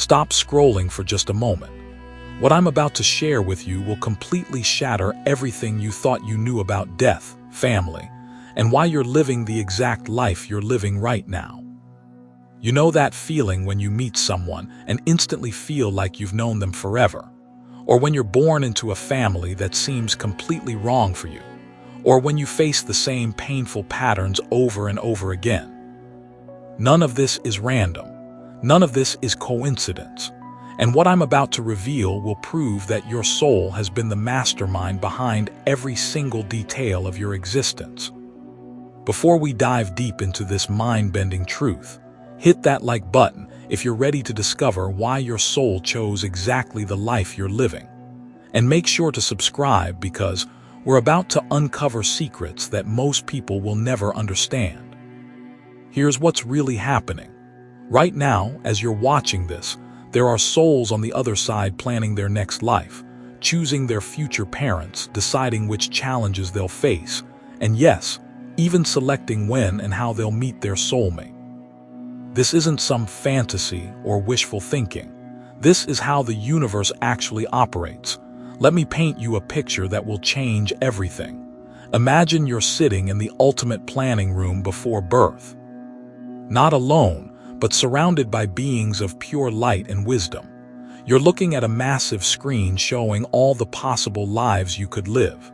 Stop scrolling for just a moment. What I'm about to share with you will completely shatter everything you thought you knew about death, family, and why you're living the exact life you're living right now. You know that feeling when you meet someone and instantly feel like you've known them forever? Or when you're born into a family that seems completely wrong for you? Or when you face the same painful patterns over and over again? None of this is random. None of this is coincidence. And what I'm about to reveal will prove that your soul has been the mastermind behind every single detail of your existence. Before we dive deep into this mind-bending truth, hit that like button if you're ready to discover why your soul chose exactly the life you're living. And make sure to subscribe because we're about to uncover secrets that most people will never understand. Here's what's really happening. Right now, as you're watching this, there are souls on the other side planning their next life, choosing their future parents, deciding which challenges they'll face, and yes, even selecting when and how they'll meet their soulmate. This isn't some fantasy or wishful thinking. This is how the universe actually operates. Let me paint you a picture that will change everything. Imagine you're sitting in the ultimate planning room before birth. Not alone, but surrounded by beings of pure light and wisdom. You're looking at a massive screen showing all the possible lives you could live.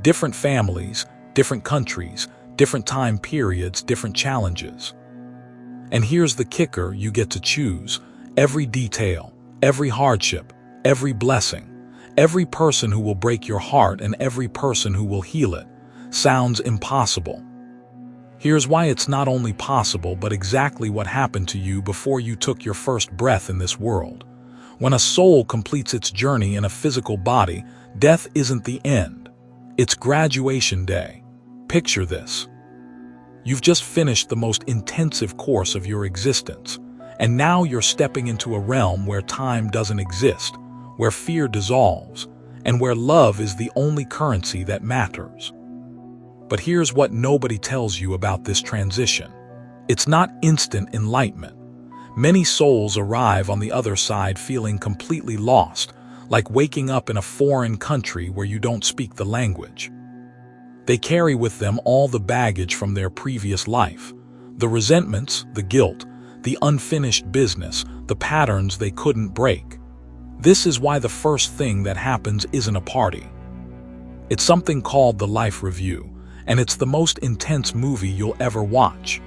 Different families, different countries, different time periods, different challenges. And here's the kicker: you get to choose every detail, every hardship, every blessing, every person who will break your heart and every person who will heal it. Sounds impossible. Here's why it's not only possible but exactly what happened to you before you took your first breath in this world. When a soul completes its journey in a physical body, death isn't the end. It's graduation day. Picture this. You've just finished the most intensive course of your existence, and now you're stepping into a realm where time doesn't exist, where fear dissolves, and where love is the only currency that matters. But here's what nobody tells you about this transition. It's not instant enlightenment. Many souls arrive on the other side feeling completely lost, like waking up in a foreign country where you don't speak the language. They carry with them all the baggage from their previous life, the resentments, the guilt, the unfinished business, the patterns they couldn't break. This is why the first thing that happens isn't a party. It's something called the life review, and it's the most intense movie you'll ever watch.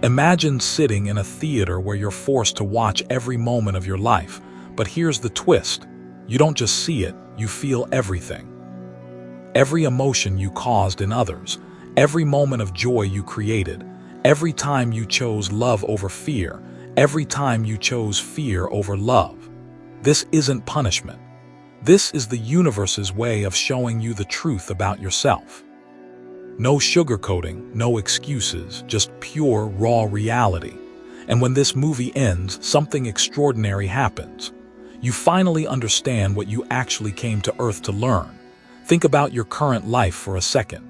Imagine sitting in a theater where you're forced to watch every moment of your life, but here's the twist. You don't just see it, you feel everything. Every emotion you caused in others, every moment of joy you created, every time you chose love over fear, every time you chose fear over love. This isn't punishment. This is the universe's way of showing you the truth about yourself. No sugarcoating, no excuses, just pure, raw reality. And when this movie ends, something extraordinary happens. You finally understand what you actually came to Earth to learn. Think about your current life for a second.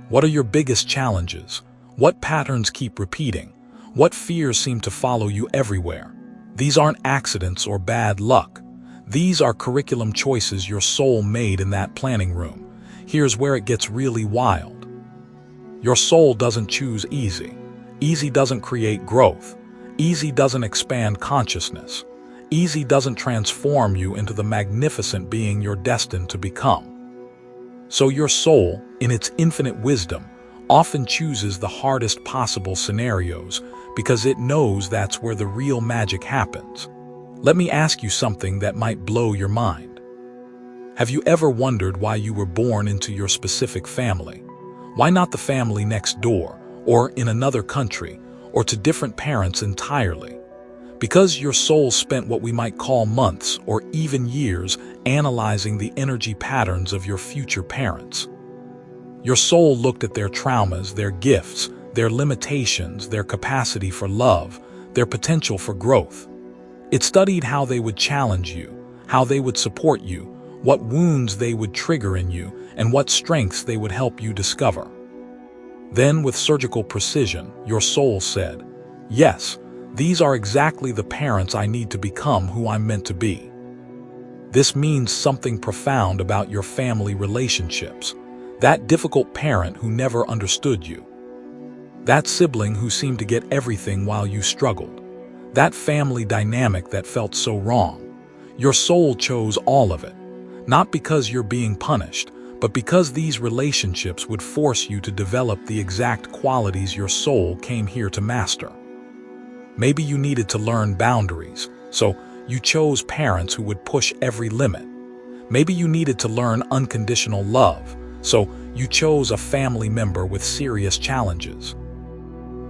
What are your biggest challenges? What patterns keep repeating? What fears seem to follow you everywhere? These aren't accidents or bad luck. These are curriculum choices your soul made in that planning room. Here's where it gets really wild. Your soul doesn't choose easy. Easy doesn't create growth. Easy doesn't expand consciousness. Easy doesn't transform you into the magnificent being you're destined to become. So your soul, in its infinite wisdom, often chooses the hardest possible scenarios because it knows that's where the real magic happens. Let me ask you something that might blow your mind. Have you ever wondered why you were born into your specific family? Why not the family next door, or in another country, or to different parents entirely? Because your soul spent what we might call months or even years analyzing the energy patterns of your future parents. Your soul looked at their traumas, their gifts, their limitations, their capacity for love, their potential for growth. It studied how they would challenge you, how they would support you, what wounds they would trigger in you, and what strengths they would help you discover. Then, with surgical precision, your soul said, "Yes, These are exactly the parents I need to become who I'm meant to be. This means something profound about your family relationships. That difficult parent who never understood you. That sibling who seemed to get everything while you struggled. That family dynamic that felt so wrong. Your soul chose all of it, not because you're being punished, but because these relationships would force you to develop the exact qualities your soul came here to master. Maybe you needed to learn boundaries, so you chose parents who would push every limit. Maybe you needed to learn unconditional love, so you chose a family member with serious challenges.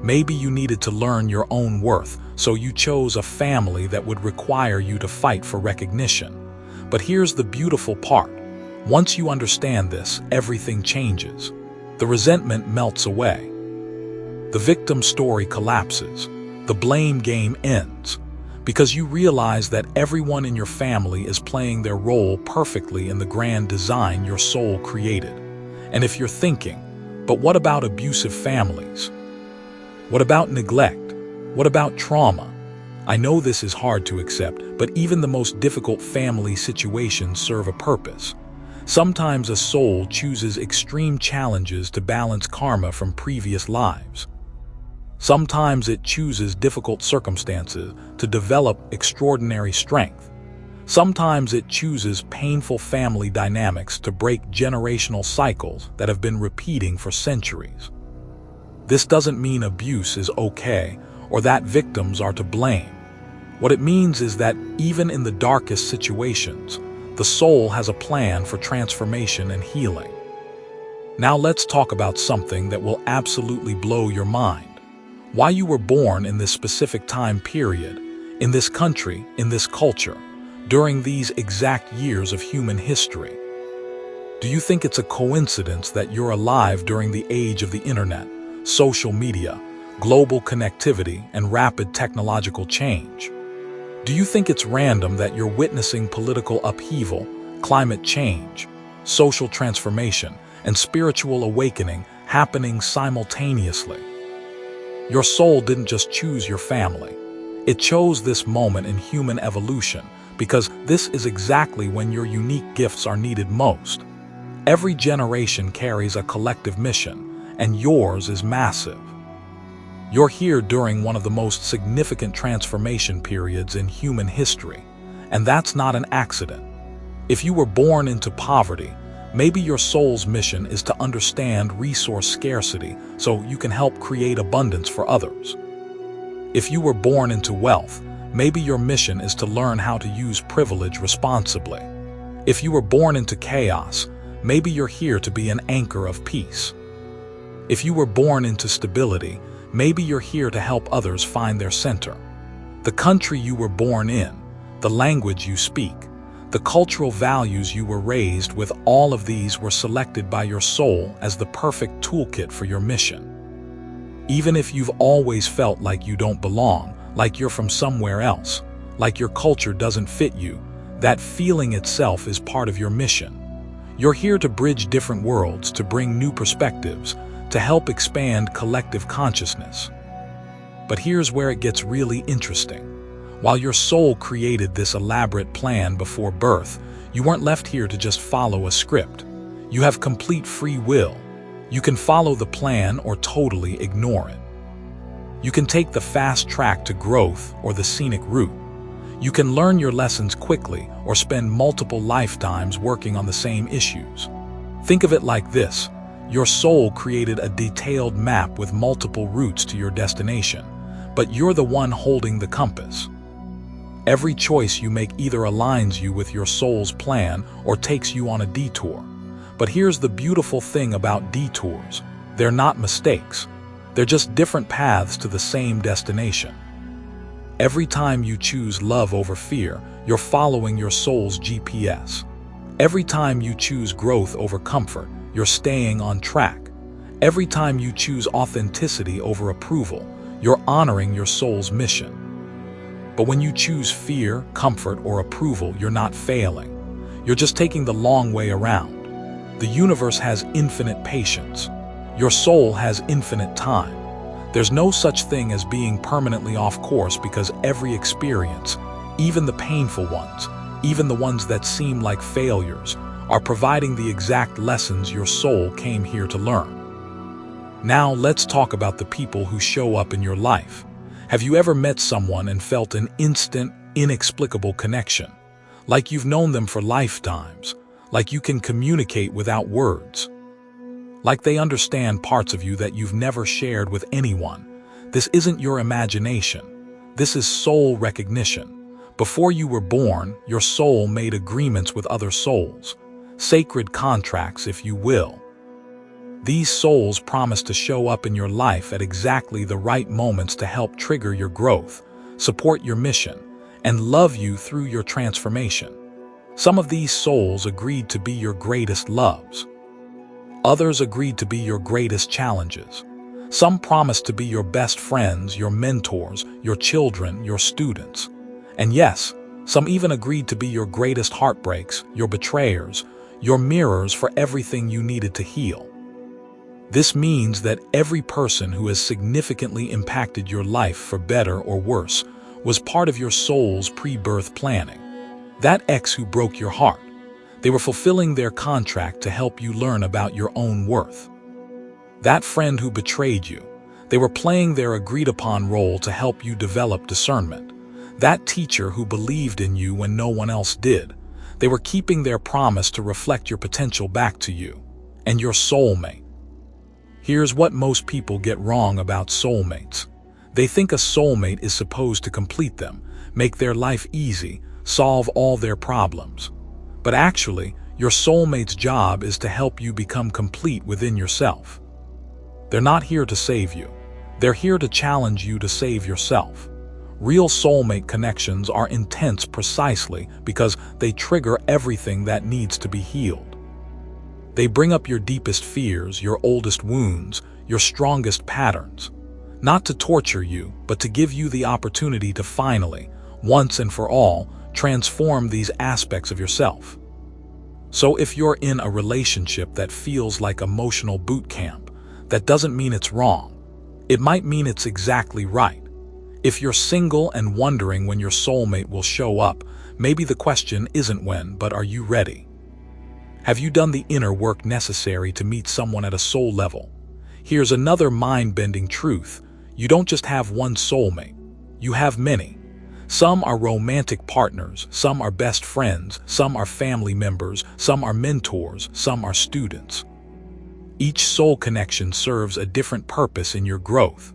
Maybe you needed to learn your own worth, so you chose a family that would require you to fight for recognition. But here's the beautiful part. Once you understand this, everything changes. The resentment melts away. The victim story collapses. The blame game ends. Because you realize that everyone in your family is playing their role perfectly in the grand design your soul created. And if you're thinking, but what about abusive families? What about neglect? What about trauma? I know this is hard to accept, but even the most difficult family situations serve a purpose. Sometimes a soul chooses extreme challenges to balance karma from previous lives. Sometimes it chooses difficult circumstances to develop extraordinary strength. Sometimes it chooses painful family dynamics to break generational cycles that have been repeating for centuries. This doesn't mean abuse is okay or that victims are to blame. What it means is that even in the darkest situations, the soul has a plan for transformation and healing. Now let's talk about something that will absolutely blow your mind. Why you were born in this specific time period, in this country, in this culture, during these exact years of human history. Do you think it's a coincidence that you're alive during the age of the internet, social media, global connectivity, and rapid technological change? Do you think it's random that you're witnessing political upheaval, climate change, social transformation, and spiritual awakening happening simultaneously? Your soul didn't just choose your family. It chose this moment in human evolution because this is exactly when your unique gifts are needed most. Every generation carries a collective mission, and yours is massive. You're here during one of the most significant transformation periods in human history, and that's not an accident. If you were born into poverty, maybe your soul's mission is to understand resource scarcity so you can help create abundance for others. If you were born into wealth, maybe your mission is to learn how to use privilege responsibly. If you were born into chaos, maybe you're here to be an anchor of peace. If you were born into stability, maybe you're here to help others find their center. The country you were born in, the language you speak, the cultural values you were raised with, all of these were selected by your soul as the perfect toolkit for your mission. Even if you've always felt like you don't belong, like you're from somewhere else, like your culture doesn't fit you, that feeling itself is part of your mission. You're here to bridge different worlds, to bring new perspectives, to help expand collective consciousness. But here's where it gets really interesting. While your soul created this elaborate plan before birth, you weren't left here to just follow a script. You have complete free will. You can follow the plan or totally ignore it. You can take the fast track to growth or the scenic route. You can learn your lessons quickly or spend multiple lifetimes working on the same issues. Think of it like this. Your soul created a detailed map with multiple routes to your destination, but you're the one holding the compass. Every choice you make either aligns you with your soul's plan or takes you on a detour. But here's the beautiful thing about detours. They're not mistakes. They're just different paths to the same destination. Every time you choose love over fear, you're following your soul's GPS. Every time you choose growth over comfort, you're staying on track. Every time you choose authenticity over approval, you're honoring your soul's mission. But when you choose fear, comfort, or approval, you're not failing. You're just taking the long way around. The universe has infinite patience. Your soul has infinite time. There's no such thing as being permanently off course because every experience, even the painful ones, even the ones that seem like failures, are providing the exact lessons your soul came here to learn. Now let's talk about the people who show up in your life. Have you ever met someone and felt an instant, inexplicable connection? Like you've known them for lifetimes, like you can communicate without words. Like they understand parts of you that you've never shared with anyone. This isn't your imagination. This is soul recognition. Before you were born, your soul made agreements with other souls. Sacred contracts, if you will. These souls promise to show up in your life at exactly the right moments to help trigger your growth, support your mission, and love you through your transformation. Some of these souls agreed to be your greatest loves. Others agreed to be your greatest challenges. Some promised to be your best friends, your mentors, your children, your students. And yes, some even agreed to be your greatest heartbreaks, your betrayers, your mirrors for everything you needed to heal. This means that every person who has significantly impacted your life for better or worse was part of your soul's pre-birth planning. That ex who broke your heart, they were fulfilling their contract to help you learn about your own worth. That friend who betrayed you, they were playing their agreed-upon role to help you develop discernment. That teacher who believed in you when no one else did, they were keeping their promise to reflect your potential back to you. And your soulmate. Here's what most people get wrong about soulmates. They think a soulmate is supposed to complete them, make their life easy, solve all their problems. But actually, your soulmate's job is to help you become complete within yourself. They're not here to save you. They're here to challenge you to save yourself. Real soulmate connections are intense precisely because they trigger everything that needs to be healed. They bring up your deepest fears, your oldest wounds, your strongest patterns. Not to torture you, but to give you the opportunity to finally, once and for all, transform these aspects of yourself. So if you're in a relationship that feels like emotional boot camp, that doesn't mean it's wrong. It might mean it's exactly right. If you're single and wondering when your soulmate will show up, maybe the question isn't when, but are you ready? Have you done the inner work necessary to meet someone at a soul level? Here's another mind-bending truth. You don't just have one soulmate. You have many. Some are romantic partners, some are best friends, some are family members, some are mentors, some are students. Each soul connection serves a different purpose in your growth.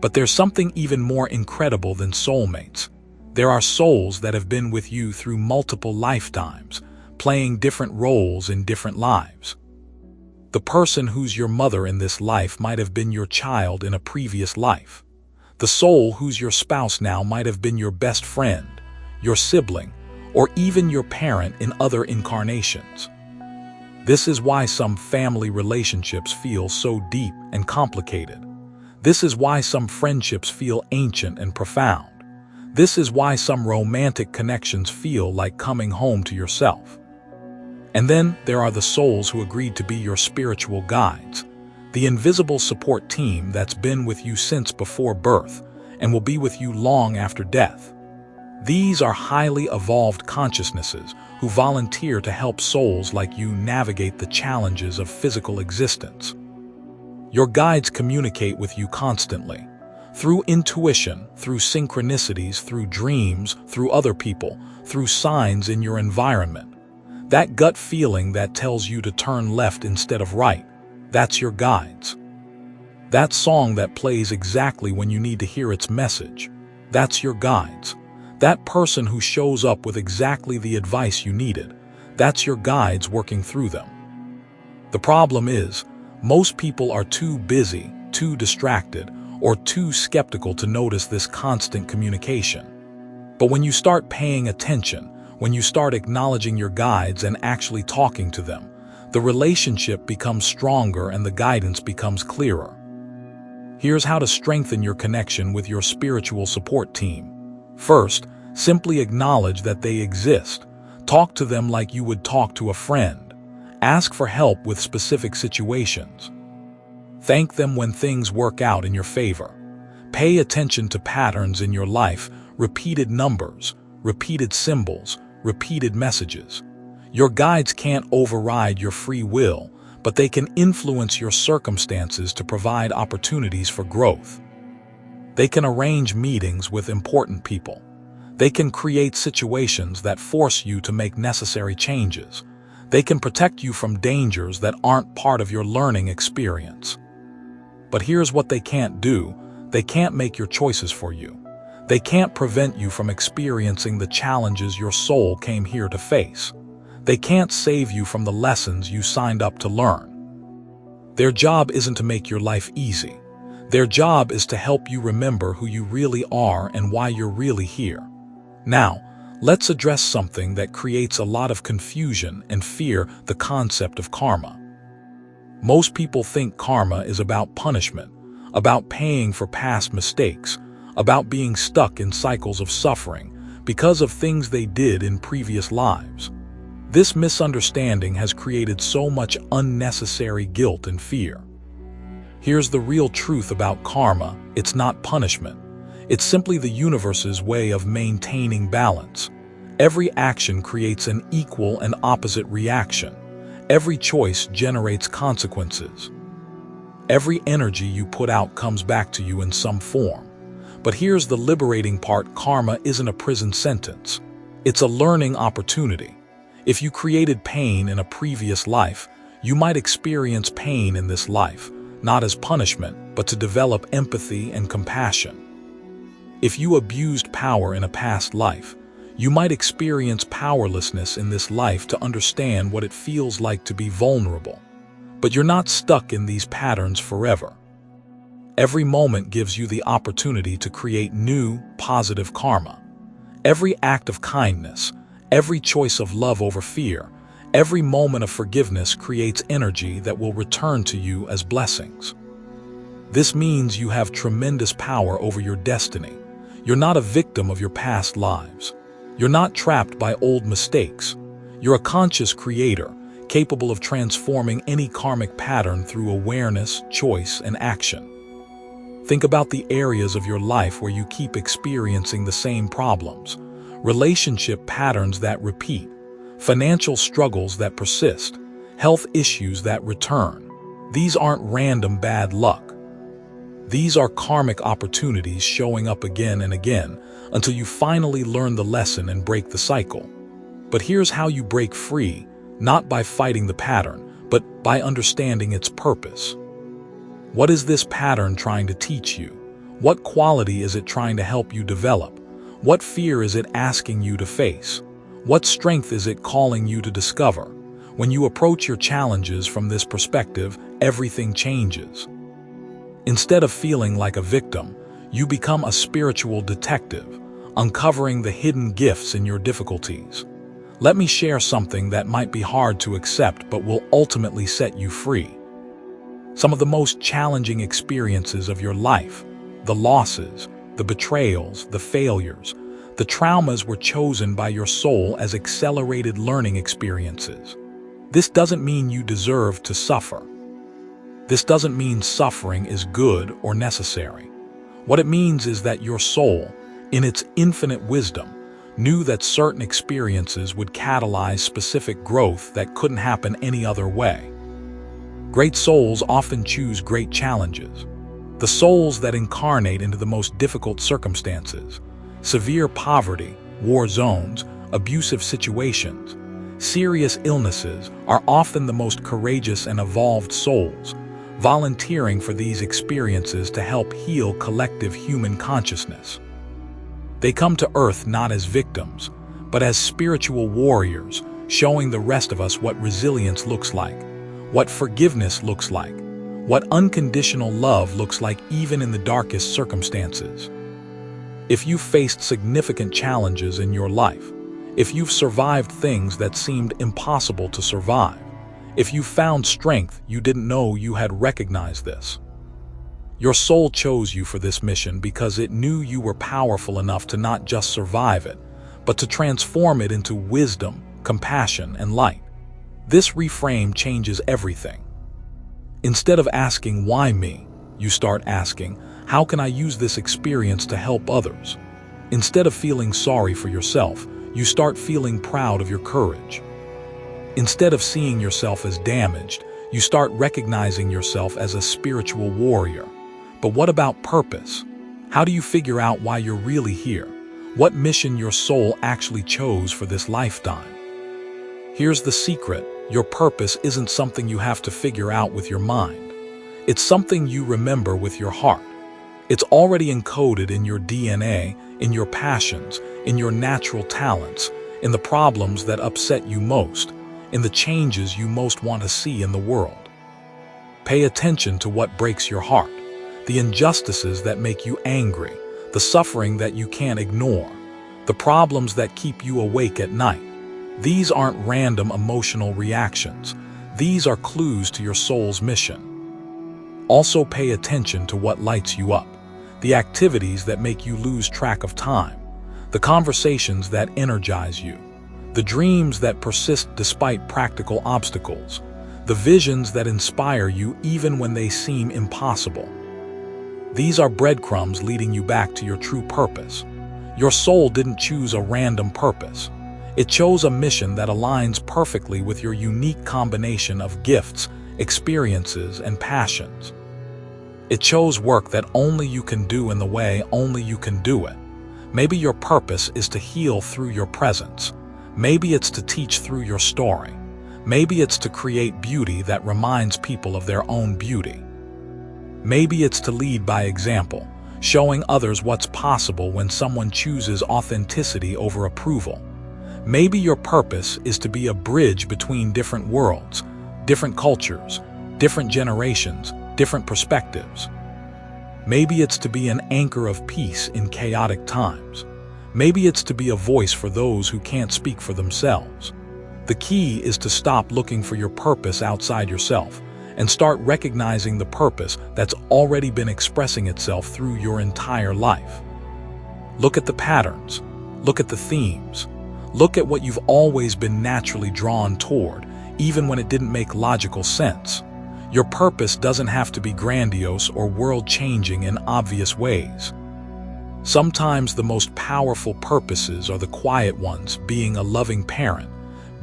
But there's something even more incredible than soulmates. There are souls that have been with you through multiple lifetimes, playing different roles in different lives. The person who's your mother in this life might have been your child in a previous life. The soul who's your spouse now might have been your best friend, your sibling, or even your parent in other incarnations. This is why some family relationships feel so deep and complicated. This is why some friendships feel ancient and profound. This is why some romantic connections feel like coming home to yourself. And then there are the souls who agreed to be your spiritual guides, the invisible support team that's been with you since before birth and will be with you long after death. These are highly evolved consciousnesses who volunteer to help souls like you navigate the challenges of physical existence. Your guides communicate with you constantly, through intuition, through synchronicities, through dreams, through other people, through signs in your environment. That gut feeling that tells you to turn left instead of right, that's your guides. That song that plays exactly when you need to hear its message, that's your guides. That person who shows up with exactly the advice you needed, that's your guides working through them. The problem is, most people are too busy, too distracted, or too skeptical to notice this constant communication. But when you start paying attention, when you start acknowledging your guides and actually talking to them, the relationship becomes stronger and the guidance becomes clearer. Here's how to strengthen your connection with your spiritual support team. First, simply acknowledge that they exist. Talk to them like you would talk to a friend. Ask for help with specific situations. Thank them when things work out in your favor. Pay attention to patterns in your life, repeated numbers, repeated symbols, repeated messages. Your guides can't override your free will, but they can influence your circumstances to provide opportunities for growth. They can arrange meetings with important people. They can create situations that force you to make necessary changes. They can protect you from dangers that aren't part of your learning experience. But here's what they can't do. They can't make your choices for you. They can't prevent you from experiencing the challenges your soul came here to face. They can't save you from the lessons you signed up to learn. Their job isn't to make your life easy. Their job is to help you remember who you really are and why you're really here. Now, let's address something that creates a lot of confusion and fear: the concept of karma. Most people think karma is about punishment, about paying for past mistakes, about being stuck in cycles of suffering because of things they did in previous lives. This misunderstanding has created so much unnecessary guilt and fear. Here's the real truth about karma: it's not punishment. It's simply the universe's way of maintaining balance. Every action creates an equal and opposite reaction. Every choice generates consequences. Every energy you put out comes back to you in some form. But here's the liberating part: karma isn't a prison sentence. It's a learning opportunity. If you created pain in a previous life, you might experience pain in this life, not as punishment, but to develop empathy and compassion. If you abused power in a past life, you might experience powerlessness in this life to understand what it feels like to be vulnerable. But you're not stuck in these patterns forever. Every moment gives you the opportunity to create new, positive karma. Every act of kindness, every choice of love over fear, every moment of forgiveness creates energy that will return to you as blessings. This means you have tremendous power over your destiny. You're not a victim of your past lives. You're not trapped by old mistakes. You're a conscious creator, capable of transforming any karmic pattern through awareness, choice, and action. Think about the areas of your life where you keep experiencing the same problems: relationship patterns that repeat, financial struggles that persist, health issues that return. These aren't random bad luck. These are karmic opportunities showing up again and again until you finally learn the lesson and break the cycle. But here's how you break free: not by fighting the pattern, but by understanding its purpose. What is this pattern trying to teach you? What quality is it trying to help you develop? What fear is it asking you to face? What strength is it calling you to discover? When you approach your challenges from this perspective, everything changes. Instead of feeling like a victim, you become a spiritual detective, uncovering the hidden gifts in your difficulties. Let me share something that might be hard to accept but will ultimately set you free. Some of the most challenging experiences of your life, the losses, the betrayals, the failures, the traumas, were chosen by your soul as accelerated learning experiences. This doesn't mean you deserve to suffer. This doesn't mean suffering is good or necessary. What it means is that your soul, in its infinite wisdom, knew that certain experiences would catalyze specific growth that couldn't happen any other way. Great souls often choose great challenges. The souls that incarnate into the most difficult circumstances, severe poverty, war zones, abusive situations, serious illnesses, are often the most courageous and evolved souls, volunteering for these experiences to help heal collective human consciousness. They come to Earth not as victims, but as spiritual warriors, showing the rest of us what resilience looks like, what forgiveness looks like, what unconditional love looks like even in the darkest circumstances. If you've faced significant challenges in your life, if you've survived things that seemed impossible to survive, if you found strength you didn't know you had, recognized this. Your soul chose you for this mission because it knew you were powerful enough to not just survive it, but to transform it into wisdom, compassion, and light. This reframe changes everything. Instead of asking, "Why me?" you start asking, How can I use this experience to help others? Instead of feeling sorry for yourself, you start feeling proud of your courage. Instead of seeing yourself as damaged, you start recognizing yourself as a spiritual warrior. But what about purpose? How do you figure out why you're really here? What mission your soul actually chose for this lifetime? Here's the secret: your purpose isn't something you have to figure out with your mind. It's something you remember with your heart. It's already encoded in your DNA, in your passions, in your natural talents, in the problems that upset you most, in the changes you most want to see in the world. Pay attention to what breaks your heart, the injustices that make you angry, the suffering that you can't ignore, the problems that keep you awake at night. These aren't random emotional reactions. These are clues to your soul's mission. Also pay attention to what lights you up, the activities that make you lose track of time, the conversations that energize you, the dreams that persist despite practical obstacles, the visions that inspire you even when they seem impossible. These are breadcrumbs leading you back to your true purpose. Your soul didn't choose a random purpose. It chose a mission that aligns perfectly with your unique combination of gifts, experiences, and passions. It chose work that only you can do in the way only you can do it. Maybe your purpose is to heal through your presence. Maybe it's to teach through your story. Maybe it's to create beauty that reminds people of their own beauty. Maybe it's to lead by example, showing others what's possible when someone chooses authenticity over approval. Maybe your purpose is to be a bridge between different worlds, different cultures, different generations, different perspectives. Maybe it's to be an anchor of peace in chaotic times. Maybe it's to be a voice for those who can't speak for themselves. The key is to stop looking for your purpose outside yourself and start recognizing the purpose that's already been expressing itself through your entire life. Look at the patterns. Look at the themes. Look at what you've always been naturally drawn toward, even when it didn't make logical sense. Your purpose doesn't have to be grandiose or world-changing in obvious ways. Sometimes the most powerful purposes are the quiet ones: being a loving parent,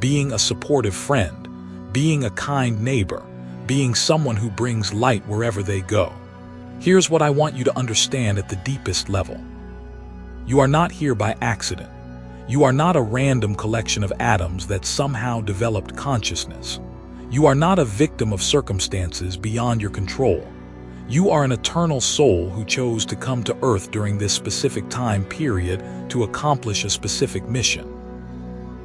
being a supportive friend, being a kind neighbor, being someone who brings light wherever they go. Here's what I want you to understand at the deepest level. You are not here by accident. You are not a random collection of atoms that somehow developed consciousness. You are not a victim of circumstances beyond your control. You are an eternal soul who chose to come to Earth during this specific time period to accomplish a specific mission.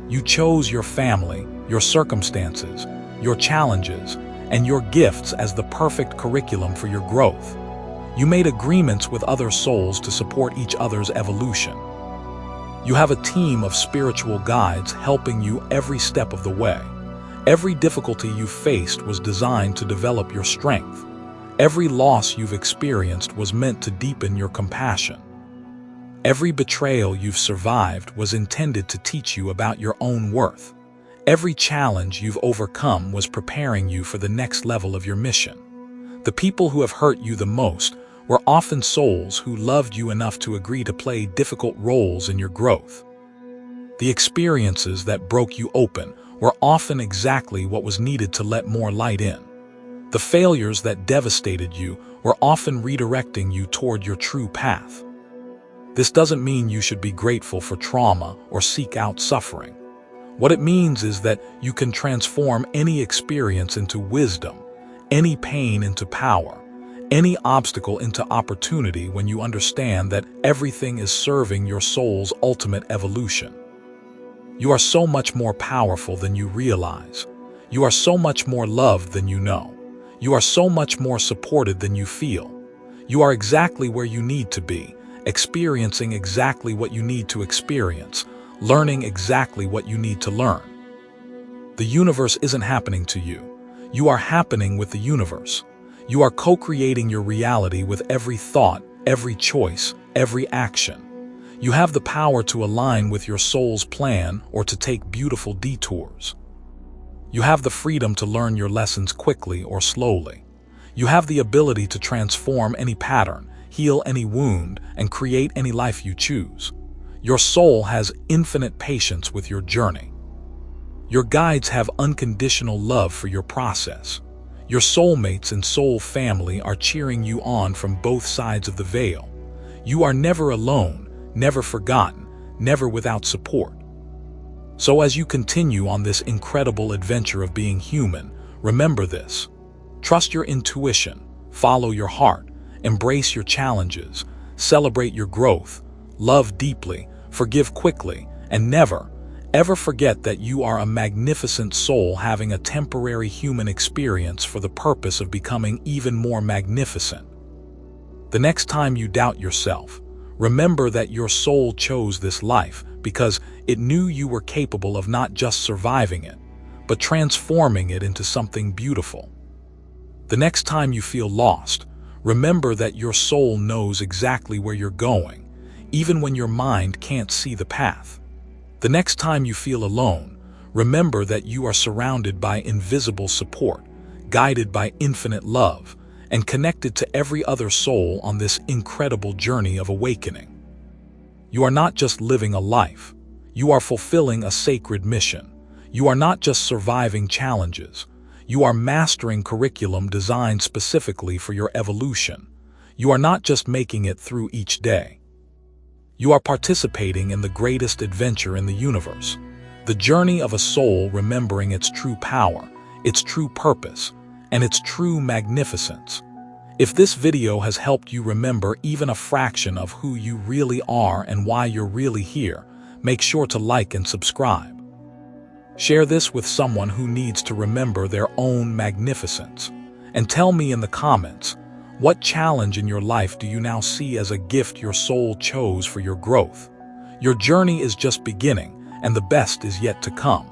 You chose your family, your circumstances, your challenges, and your gifts as the perfect curriculum for your growth. You made agreements with other souls to support each other's evolution. You have a team of spiritual guides helping you every step of the way. Every difficulty you faced was designed to develop your strength. Every loss you've experienced was meant to deepen your compassion. Every betrayal you've survived was intended to teach you about your own worth. Every challenge you've overcome was preparing you for the next level of your mission. The people who have hurt you the most were often souls who loved you enough to agree to play difficult roles in your growth. The experiences that broke you open were often exactly what was needed to let more light in. The failures that devastated you were often redirecting you toward your true path. This doesn't mean you should be grateful for trauma or seek out suffering. What it means is that you can transform any experience into wisdom, any pain into power, any obstacle into opportunity when you understand that everything is serving your soul's ultimate evolution. You are so much more powerful than you realize. You are so much more loved than you know. You are so much more supported than you feel. You are exactly where you need to be, experiencing exactly what you need to experience, learning exactly what you need to learn. The universe isn't happening to you. You are happening with the universe. You are co-creating your reality with every thought, every choice, every action. You have the power to align with your soul's plan or to take beautiful detours. You have the freedom to learn your lessons quickly or slowly. You have the ability to transform any pattern, heal any wound, and create any life you choose. Your soul has infinite patience with your journey. Your guides have unconditional love for your process. Your soulmates and soul family are cheering you on from both sides of the veil. You are never alone, never forgotten, never without support. So as you continue on this incredible adventure of being human, remember this. Trust your intuition, follow your heart, embrace your challenges, celebrate your growth, love deeply, forgive quickly, and never, ever forget that you are a magnificent soul having a temporary human experience for the purpose of becoming even more magnificent. The next time you doubt yourself, remember that your soul chose this life because it knew you were capable of not just surviving it, but transforming it into something beautiful. The next time you feel lost, remember that your soul knows exactly where you're going, even when your mind can't see the path. The next time you feel alone, remember that you are surrounded by invisible support, guided by infinite love, and connected to every other soul on this incredible journey of awakening. You are not just living a life. You are fulfilling a sacred mission. You are not just surviving challenges. You are mastering curriculum designed specifically for your evolution. You are not just making it through each day. You are participating in the greatest adventure in the universe, the journey of a soul remembering its true power, its true purpose, and its true magnificence. If this video has helped you remember even a fraction of who you really are and why you're really here, make sure to like and subscribe. Share this with someone who needs to remember their own magnificence. And tell me in the comments, what challenge in your life do you now see as a gift your soul chose for your growth? Your journey is just beginning, and the best is yet to come.